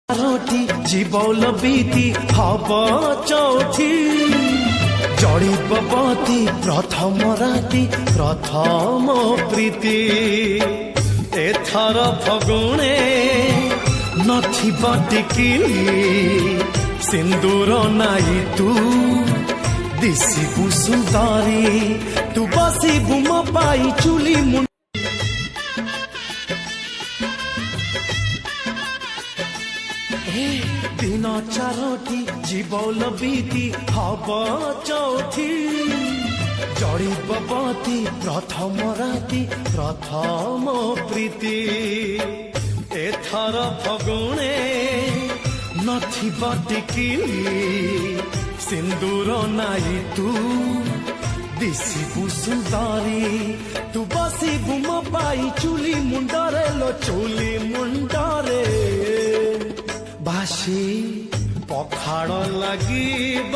চারটি জীবল বিধি হব চৌথি জড়িবতী প্রথম রাতি প্রথম প্রীতি এথর ফগুণে নথিব টিকিলি সিন্দুর নাই তু দিশিবু সুন্দরী তু বসিবু মো পাই চুলি দিন চারটি জীবল বিধি হব চৌথি জড়িবতী প্রথম রাতি প্রথম প্রীতি এথর ফগুণে নথিব টিকিলি সিন্দুর নাই তু দিশিবু সুন্দরী তু বসিবু মো পাই চুলি মুন্ডরে লো চুলি মুন্ডরে বাসি পখাড় লাগিব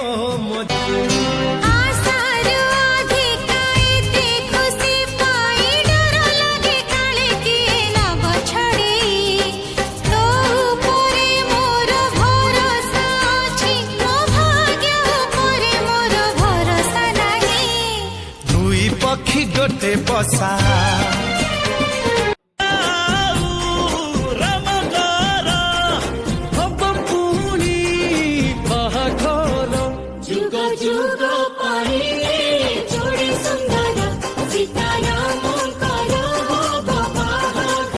দুই পক্ষী গোটে বসা